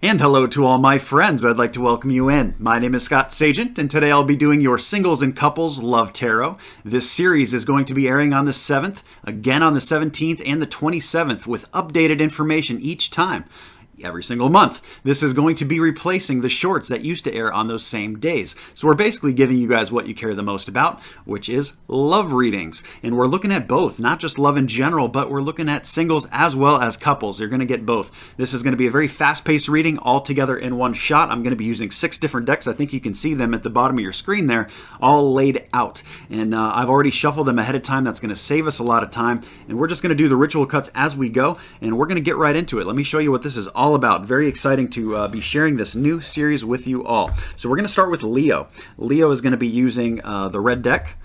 And hello to all my friends. I'd like to welcome you in. My name is Scott Sagent, and today I'll be doing your Singles and Couples Love Tarot. This series is going to be airing on the 7th, again on the 17th, and the 27th, with updated information each time. Every single month. This is going to be replacing the shorts that used to air on those same days. So we're basically giving you guys what you care the most about, which is love readings. And we're looking at both, not just love in general, but we're looking at singles as well as couples. You're going to get both. This is going to be a very fast-paced reading all together in one shot. I'm going to be using 6 different decks. I think you can see them at the bottom of your screen there, all laid out. And I've already shuffled them ahead of time. That's going to save us a lot of time. And we're just going to do the ritual cuts as we go, and we're going to get right into it. Let me show you what this is all about. Very exciting to be sharing this new series with you all. So we're going to start with Leo. Leo is going to be using the red deck.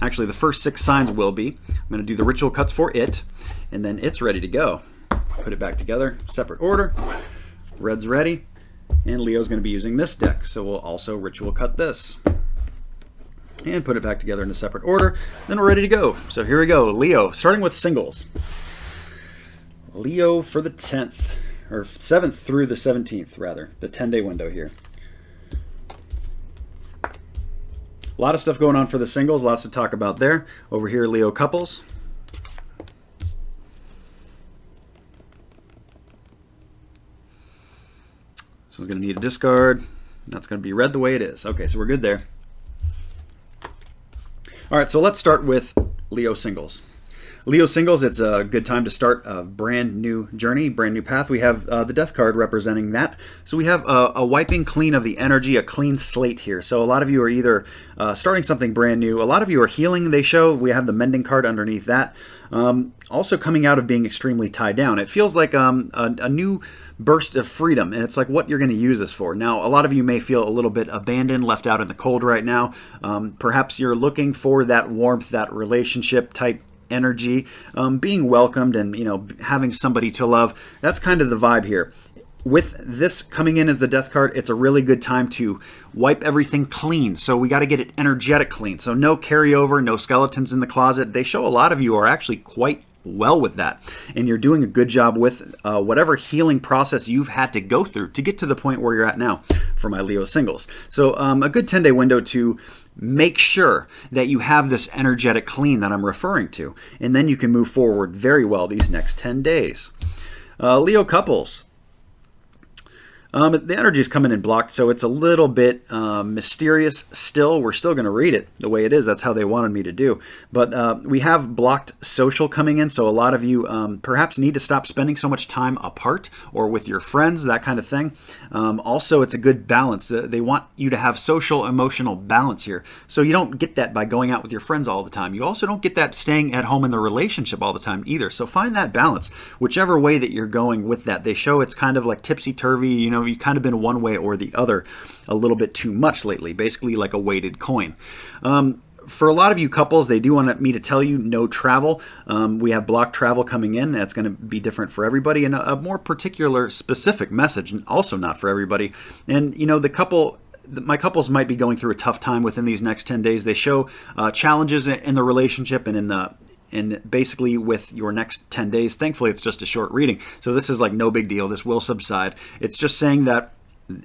Actually, the first 6 signs will be. I'm going to do the ritual cuts for it, and then it's ready to go. Put it back together, separate order. Red's ready, and Leo's going to be using this deck. So we'll also ritual cut this and put it back together in a separate order. Then we're ready to go. So here we go. Leo, starting with singles. Leo for the 10th. Or 7th through the 17th, rather. The 10-day window here. A lot of stuff going on for the singles. Lots to talk about there. Over here, Leo couples. So it's going to need a discard. That's going to be red the way it is. Okay, so we're good there. All right, so let's start with Leo singles. Leo singles, it's a good time to start a brand new journey, brand new path. We have the death card representing that. So we have a wiping clean of the energy, a clean slate here. So a lot of you are either starting something brand new. A lot of you are healing, they show. We have the mending card underneath that. Also coming out of being extremely tied down. It feels like a new burst of freedom, and it's like what you're going to use this for. Now, a lot of you may feel a little bit abandoned, left out in the cold right now. Perhaps you're looking for that warmth, that relationship type energy, being welcomed, and having somebody to love. That's kind of the vibe here. With this coming in as the death card, it's a really good time to wipe everything clean. So we got to get it energetic clean. So no carryover, no skeletons in the closet. They show a lot of you are actually quite well with that, and you're doing a good job with whatever healing process you've had to go through to get to the point where you're at now for my Leo singles. So a good 10-day window to make sure that you have this energetic clean that I'm referring to, and then you can move forward very well these next 10 days. Leo couples. The energy is coming in blocked, so it's a little bit mysterious still. We're still going to read it the way it is. That's how they wanted me to do. But we have blocked social coming in, so a lot of you perhaps need to stop spending so much time apart or with your friends, that kind of thing. Also, it's a good balance. They want you to have social, emotional balance here. So you don't get that by going out with your friends all the time. You also don't get that staying at home in the relationship all the time either. So find that balance, whichever way that you're going with that. They show it's kind of like tipsy-turvy, you've kind of been one way or the other a little bit too much lately, basically like a weighted coin. For a lot of you couples, they do want me to tell you no travel. We have blocked travel coming in. That's going to be different for everybody, and a more particular specific message, and also not for everybody. And my couples might be going through a tough time within these next 10 days. They show challenges in the relationship and basically with your next 10 days. Thankfully, it's just a short reading, so this is like no big deal. This will subside. It's just saying that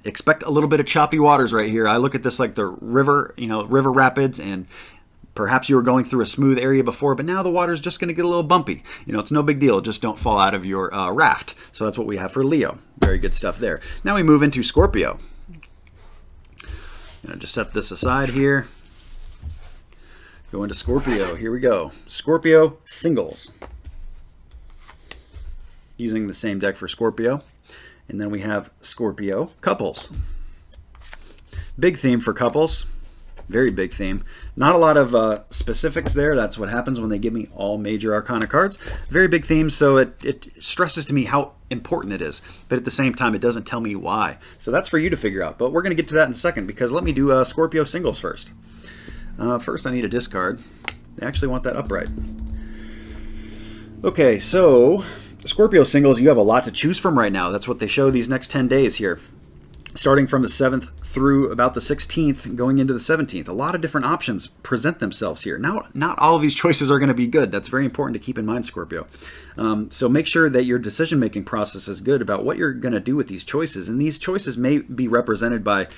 expect a little bit of choppy waters right here. I look at this like the river, river rapids, and perhaps you were going through a smooth area before, but now the water's just going to get a little bumpy. It's no big deal. Just don't fall out of your raft. So that's what we have for Leo. Very good stuff there. Now we move into Scorpio. Just set this aside here. Go into Scorpio. Here we go. Scorpio singles. Using the same deck for Scorpio. And then we have Scorpio couples. Big theme for couples. Very big theme. Not a lot of specifics there. That's what happens when they give me all major arcana cards. Very big theme, so it stresses to me how important it is. But at the same time, it doesn't tell me why. So that's for you to figure out. But we're going to get to that in a second, because let me do Scorpio singles first. First, I need a discard. They actually want that upright. Okay, so Scorpio singles, you have a lot to choose from right now. That's what they show these next 10 days here. Starting from the 7th through about the 16th, going into the 17th. A lot of different options present themselves here. Now, not all of these choices are going to be good. That's very important to keep in mind, Scorpio. So make sure that your decision-making process is good about what you're going to do with these choices. And these choices may be represented by,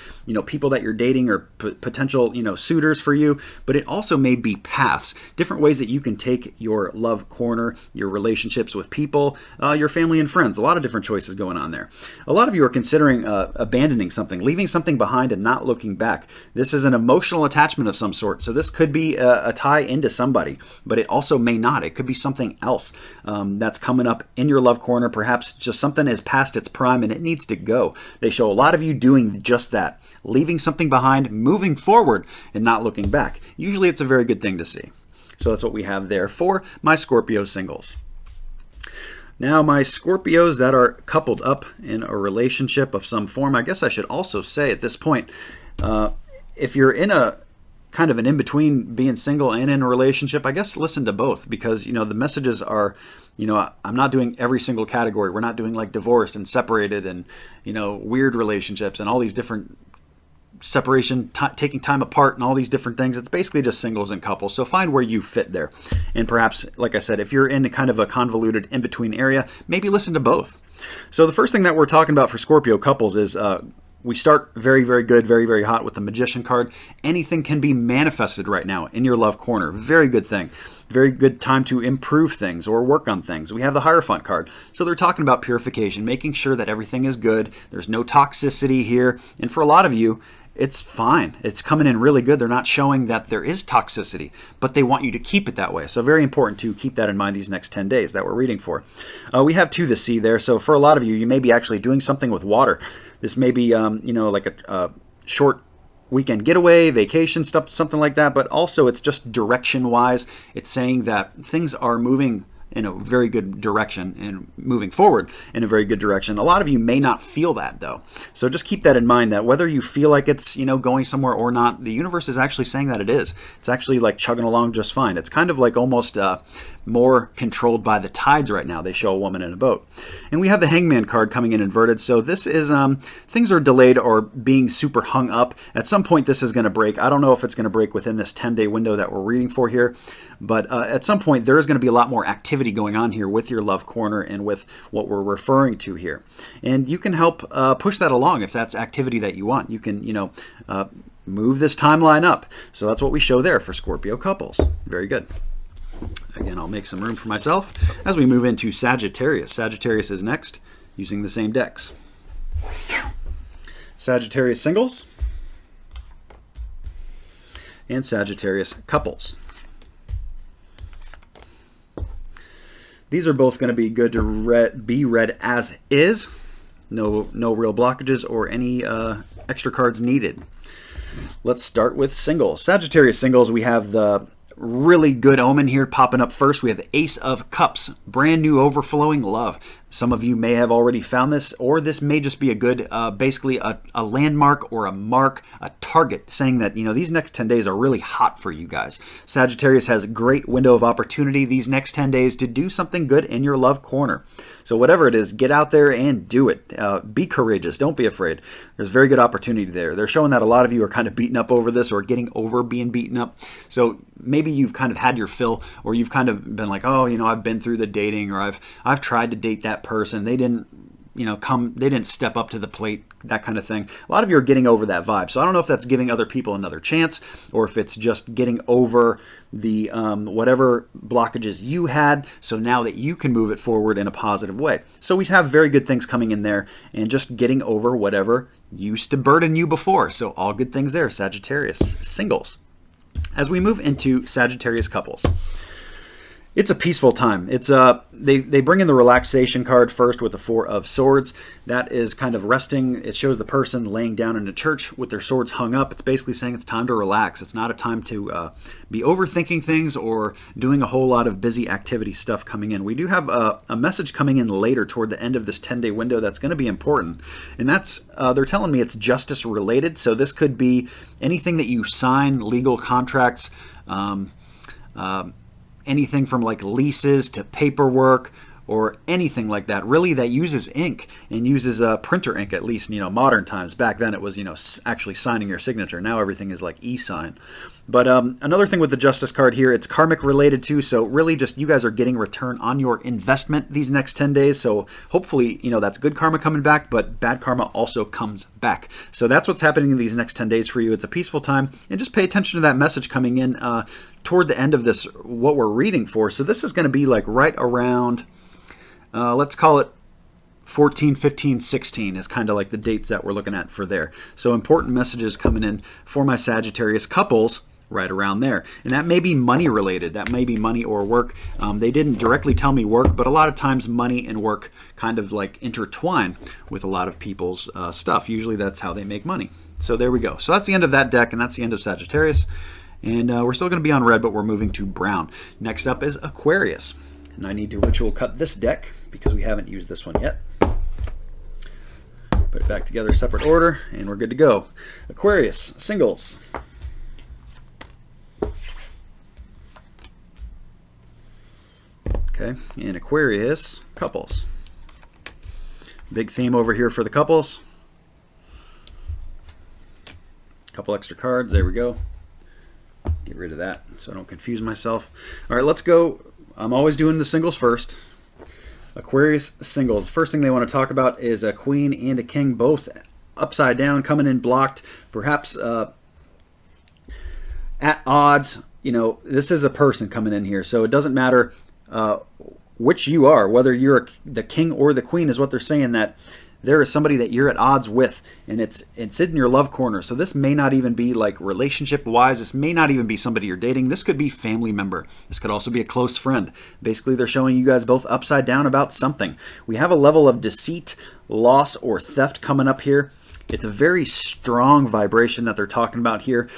people that you're dating or potential, suitors for you, but it also may be paths, different ways that you can take your love corner, your relationships with people, your family and friends. A lot of different choices going on there. A lot of you are considering abandoning something, leaving something behind and not looking back. This is an emotional attachment of some sort. So this could be a tie into somebody, but it also may not. It could be something else that's coming up in your love corner. Perhaps just something is past its prime and it needs to go. They show a lot of you doing just that, leaving something behind, moving forward, and not looking back. Usually it's a very good thing to see. So that's what we have there for my Scorpio singles. Now, my Scorpios that are coupled up in a relationship of some form, I guess I should also say at this point, if you're in a kind of an in-between being single and in a relationship, I guess listen to both, because, the messages are, I'm not doing every single category. We're not doing like divorced and separated and, weird relationships and all these different separation, taking time apart and all these different things. It's basically just singles and couples. So find where you fit there. And perhaps, like I said, if you're in kind of a convoluted in-between area, maybe listen to both. So the first thing that we're talking about for Scorpio couples is we start very, very good, very, very hot with the Magician card. Anything can be manifested right now in your love corner. Very good thing. Very good time to improve things or work on things. We have the Hierophant card. So they're talking about purification, making sure that everything is good. There's no toxicity here. And for a lot of you, it's fine. It's coming in really good. They're not showing that there is toxicity, but they want you to keep it that way. So very important to keep that in mind these next 10 days that we're reading for. We have to the sea there. So for a lot of you, you may be actually doing something with water. This may be, like a short weekend getaway, vacation, stuff, something like that. But also it's just direction-wise. It's saying that things are moving in a very good direction and moving forward in a very good direction. A lot of you may not feel that though. So just keep that in mind, that whether you feel like it's, going somewhere or not, the universe is actually saying that it is. It's actually like chugging along just fine. It's kind of like almost more controlled by the tides right now. They show a woman in a boat. And we have the Hangman card coming in inverted. So this is, things are delayed or being super hung up. At some point this is going to break. I don't know if it's going to break within this 10-day window that we're reading for here. But at some point there is going to be a lot more activity going on here with your love corner and with what we're referring to here. And you can help push that along if that's activity that you want. You can, move this timeline up. So that's what we show there for Scorpio couples. Very good. Again, I'll make some room for myself as we move into Sagittarius. Sagittarius is next, using the same decks. Sagittarius singles and Sagittarius couples. These are both going to be good to be read as is. No real blockages or any extra cards needed. Let's start with singles. Sagittarius singles, we have the really good omen here popping up first. We have the Ace of Cups, brand new overflowing love. Some of you may have already found this, or this may just be a good, basically a landmark or a mark, a target, saying that, these next 10 days are really hot for you guys. Sagittarius has a great window of opportunity these next 10 days to do something good in your love corner. So whatever it is, get out there and do it. Be courageous. Don't be afraid. There's very good opportunity there. They're showing that a lot of you are kind of beaten up over this or getting over being beaten up. So maybe you've kind of had your fill, or you've kind of been like, oh, I've been through the dating, or I've tried to date that person. They didn't, they didn't step up to the plate, that kind of thing. A lot of you are getting over that vibe. So I don't know if that's giving other people another chance, or if it's just getting over the whatever blockages you had, so now that you can move it forward in a positive way. So we have very good things coming in there, and just getting over whatever used to burden you before. So all good things there, Sagittarius singles. As we move into Sagittarius couples, it's a peaceful time. It's they bring in the relaxation card first with the Four of Swords. That is kind of resting. It shows the person laying down in a church with their swords hung up. It's basically saying it's time to relax. It's not a time to be overthinking things or doing a whole lot of busy activity stuff coming in. We do have a message coming in later toward the end of this 10-day window that's going to be important. And that's, they're telling me it's justice related. So this could be anything that you sign, legal contracts, anything from like leases to paperwork, or anything like that, really, that uses ink and uses printer ink, at least, modern times. Back then it was, actually signing your signature. Now everything is like e-sign. But another thing with the Justice card here, it's karmic related too, so really just you guys are getting return on your investment these next 10 days, so hopefully, that's good karma coming back, but bad karma also comes back. So that's what's happening in these next 10 days for you. It's a peaceful time, and just pay attention to that message coming in toward the end of this, what we're reading for. So this is going to be like right around, let's call it 14, 15, 16 is kind of like the dates that we're looking at for there. So important messages coming in for my Sagittarius couples right around there. And that may be money related. That may be money or work. They didn't directly tell me work, but a lot of times money and work kind of like intertwine with a lot of people's stuff. Usually that's how they make money. So there we go. So that's the end of that deck, and that's the end of Sagittarius. And we're still going to be on red, but we're moving to brown. Next up is Aquarius. And I need to ritual cut this deck because we haven't used this one yet. Put it back together, separate order, and we're good to go. Aquarius, singles. Okay, and Aquarius, couples. Big theme over here for the couples. Couple extra cards, there we go. Get rid of that so I don't confuse myself. All right, let's go. I'm always doing the singles first. Aquarius singles. First thing they want to talk about is a queen and a king, both upside down, coming in blocked, perhaps at odds. This is a person coming in here, so it doesn't matter which you are, whether you're the king or the queen, is what they're saying, that there is somebody that you're at odds with, and it's in your love corner. So this may not even be like relationship wise. This may not even be somebody you're dating. This could be family member. This could also be a close friend. Basically, they're showing you guys both upside down about something. We have a level of deceit, loss, or theft coming up here. It's a very strong vibration that they're talking about here.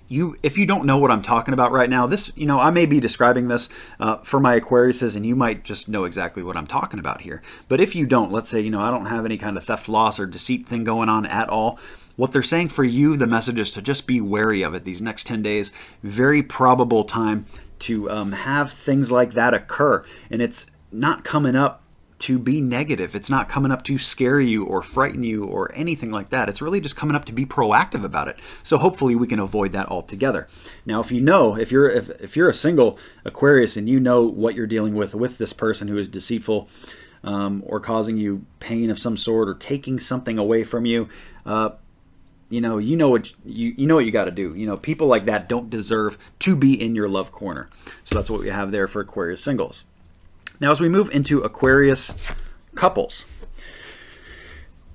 If you don't know what I'm talking about right now, this, I may be describing this for my Aquariuses, and you might just know exactly what I'm talking about here. But if you don't, let's say, I don't have any kind of theft, loss, or deceit thing going on at all, what they're saying for you, the message is to just be wary of it these next 10 days. Very probable time to have things like that occur. And it's not coming up to be negative. It's not coming up to scare you or frighten you or anything like that. It's really just coming up to be proactive about it. So hopefully we can avoid that altogether. Now, if you're a single Aquarius and you know what you're dealing with this person who is deceitful or causing you pain of some sort or taking something away from you, you know what you got to do. People like that don't deserve to be in your love corner. So that's what we have there for Aquarius singles. Now, as we move into Aquarius couples,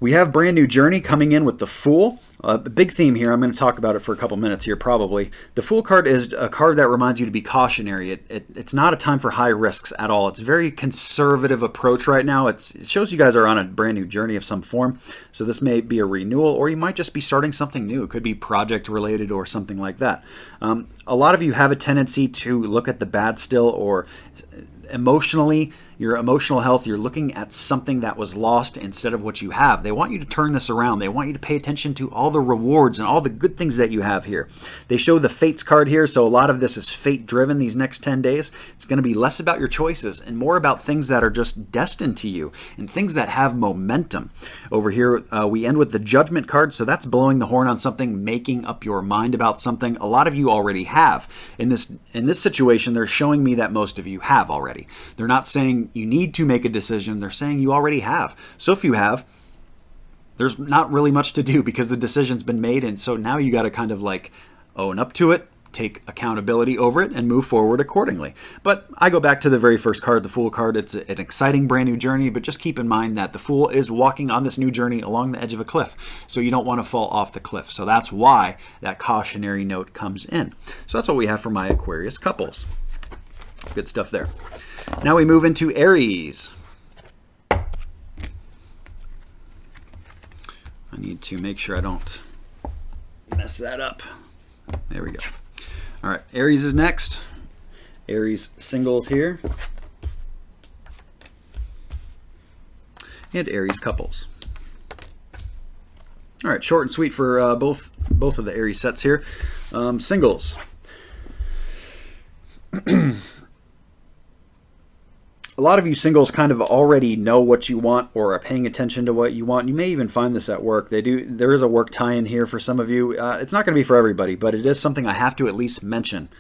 we have brand new journey coming in with the Fool. The big theme here, I'm going to talk about it for a couple minutes here probably. The Fool card is a card that reminds you to be cautionary. It's not a time for high risks at all. It's a very conservative approach right now. It shows you guys are on a brand new journey of some form. So this may be a renewal, or you might just be starting something new. It could be project related or something like that. A lot of you have a tendency to look at the bad still, or emotionally, your emotional health, you're looking at something that was lost instead of what you have. They want you to turn this around. They want you to pay attention to all the rewards and all the good things that you have here. They show the Fates card here, so a lot of this is fate driven these next 10 days. It's going to be less about your choices and more about things that are just destined to you and things that have momentum. Over here, we end with the Judgment card, so that's blowing the horn on something, making up your mind about something. A lot of you already have. In this situation, they're showing me that most of you have already. They're not saying you need to make a decision. They're saying you already have. So if you have, there's not really much to do because the decision's been made. And so now you got to kind of like own up to it, take accountability over it, and move forward accordingly. But I go back to the very first card, the Fool card. It's an exciting brand new journey, but just keep in mind that the Fool is walking on this new journey along the edge of a cliff. So you don't want to fall off the cliff. So that's why that cautionary note comes in. So that's what we have for my Aquarius couples. Good stuff there. Now we move into Aries. I need to make sure I don't mess that up. There we go. All right, Aries is next. Aries singles here. And Aries couples. All right, short and sweet for both of the Aries sets here. Singles. A a lot of you singles kind of already know what you want or are paying attention to what you want. You may even find this at work. There is a work tie-in here for some of you. It's not going to be for everybody, but it is something I have to at least mention.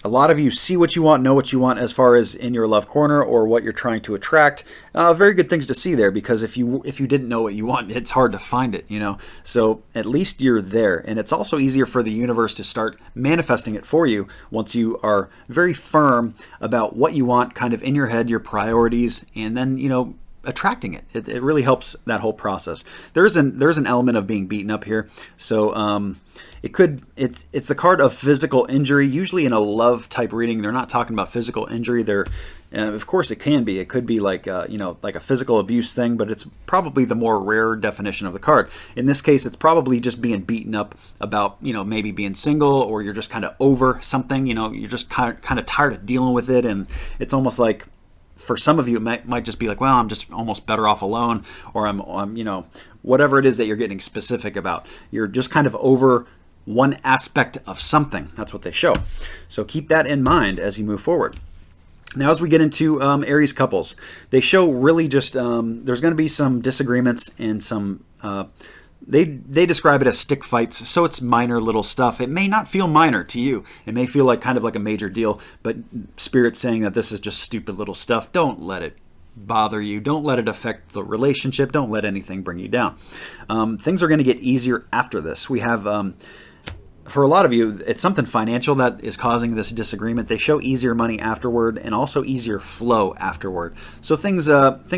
A lot of you see what you want, know what you want as far as in your love corner or what you're trying to attract. Very good things to see there, because if you didn't know what you want, it's hard to find it, you know. So at least you're there, and it's also easier for the universe to start manifesting it for you once you are very firm about what you want, kind of in your head, your priorities, and then, you know, attracting it. It really helps that whole process. There's an element of being beaten up here, so it's the card of physical injury. Usually in a love type reading, they're not talking about physical injury. Of course it can be. It could be like you know, like a physical abuse thing, but it's probably the more rare definition of the card. In this case, it's probably just being beaten up about, you know, maybe being single, or you're just kind of over something. You know, you're just kind of tired of dealing with it, and it's almost like, for some of you, it might just be like, well, I'm just almost better off alone, or I'm, you know, whatever it is that you're getting specific about. You're just kind of over one aspect of something. That's what they show. So keep that in mind as you move forward. Now, as we get into Aries couples, they show really just there's going to be some disagreements and some they describe it as stick fights, so it's minor little stuff. It may not feel minor to you. It may feel like kind of like a major deal, but Spirit's saying that this is just stupid little stuff. Don't let it bother you. Don't let it affect the relationship. Don't let anything bring you down. Things are going to get easier after this. We have, for a lot of you, it's something financial that is causing this disagreement. They show easier money afterward and also easier flow afterward. So things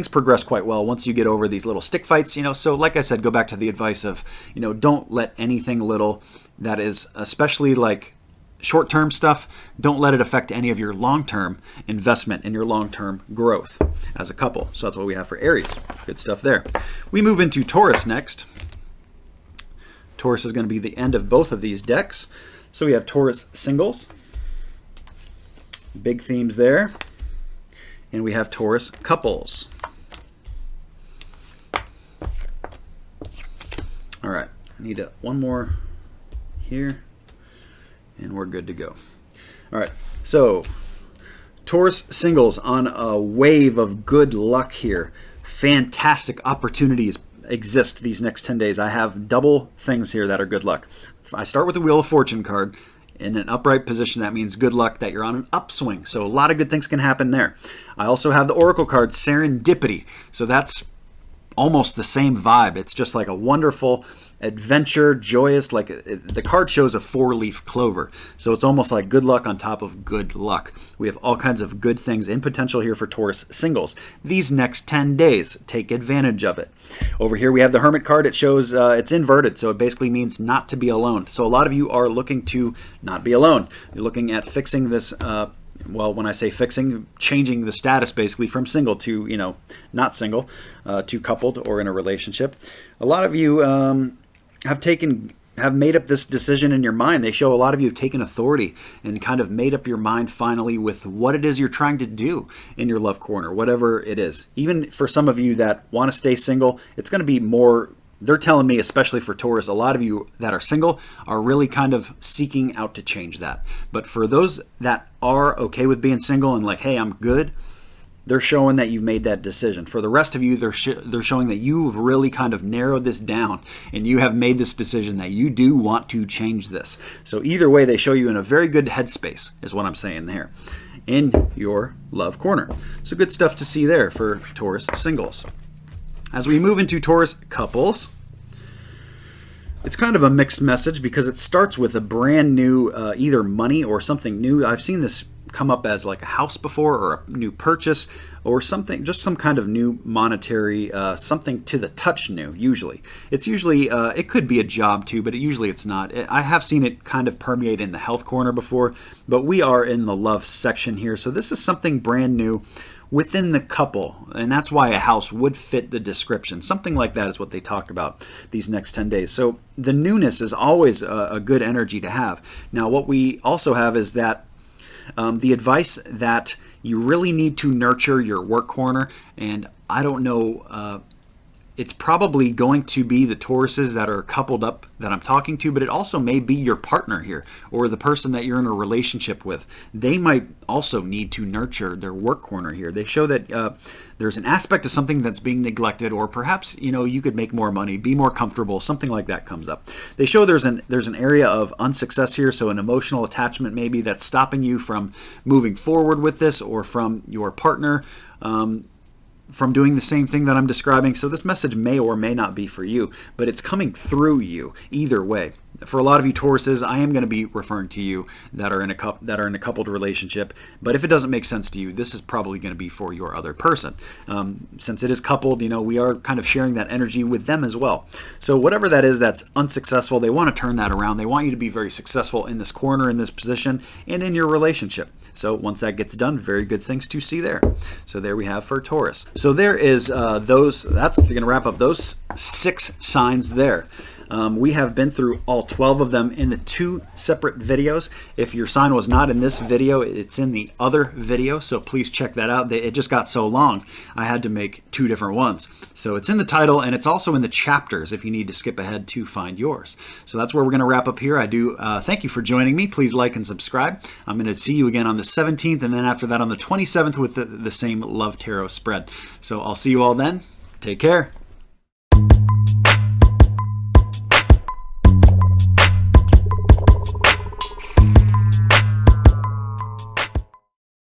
progress quite well once you get over these little stick fights, you know. So like I said, go back to the advice of, you know, don't let anything little that is, especially like short-term stuff, don't let it affect any of your long-term investment and your long-term growth as a couple. So that's what we have for Aries. Good stuff there. We move into Taurus next. Taurus is going to be the end of both of these decks. So we have Taurus singles. Big themes there. And we have Taurus couples. All right. I need one more here. And we're good to go. All right. So Taurus singles on a wave of good luck here. Fantastic opportunities exist these next 10 days. I have double things here that are good luck. I start with the Wheel of Fortune card. In an upright position, that means good luck, that you're on an upswing. So a lot of good things can happen there. I also have the Oracle card, Serendipity. So that's almost the same vibe. It's just like a wonderful adventure, joyous, like the card shows a 4-leaf clover. So it's almost like good luck on top of good luck. We have all kinds of good things in potential here for Taurus singles. These next 10 days, take advantage of it. Over here we have the Hermit card. It shows it's inverted, so it basically means not to be alone. So a lot of you are looking to not be alone. You're looking at fixing this well, when I say fixing, changing the status basically from single to, you know, not single, to coupled or in a relationship. A lot of you have made up this decision in your mind. They show a lot of you have taken authority and kind of made up your mind finally with what it is you're trying to do in your love corner, whatever it is. Even for some of you that want to stay single, it's going to be more. They're telling me, especially for Taurus, a lot of you that are single are really kind of seeking out to change that. But for those that are okay with being single and like, hey, I'm good, they're showing that you've made that decision. For the rest of you, they're showing that you've really kind of narrowed this down and you have made this decision that you do want to change this. So either way, they show you in a very good headspace, is what I'm saying there, in your love corner. So good stuff to see there for Taurus singles. As we move into Taurus couples, it's kind of a mixed message because it starts with a brand new either money or something new. I've seen this come up as like a house before, or a new purchase, or something, just some kind of new monetary, something to the touch new. Usually it's it could be a job too, but usually it's not. I have seen it kind of permeate in the health corner before, but we are in the love section here, so this is something brand new within the couple, and that's why a house would fit the description. Something like that is what they talk about these next 10 days. So the newness is always a good energy to have. Now what we also have is that the advice that you really need to nurture your work corner, and I don't know it's probably going to be the Tauruses that are coupled up that I'm talking to, but it also may be your partner here or the person that you're in a relationship with. They might also need to nurture their work corner here. They show that there's an aspect of something that's being neglected, or perhaps, you know, you could make more money, be more comfortable, something like that comes up. They show there's an area of unsuccess here, so an emotional attachment maybe that's stopping you from moving forward with this, or from your partner from doing the same thing that I'm describing. So this message may or may not be for you, but it's coming through you either way. For a lot of you Tauruses, I am going to be referring to you that are in a coupled relationship. But if it doesn't make sense to you, this is probably going to be for your other person. Since it is coupled, you know, we are kind of sharing that energy with them as well. So whatever that is that's unsuccessful, they want to turn that around. They want you to be very successful in this corner, in this position, and in your relationship. So once that gets done, very good things to see there. So there we have for Taurus. So there is that's going to wrap up those 6 signs there. We have been through all 12 of them in the 2 separate videos. If your sign was not in this video, it's in the other video, so please check that out. It just got so long, I had to make 2 different ones. So it's in the title, and it's also in the chapters if you need to skip ahead to find yours. So that's where we're going to wrap up here. I do thank you for joining me. Please like and subscribe. I'm going to see you again on the 17th, and then after that on the 27th with the same Love Tarot spread. So I'll see you all then. Take care.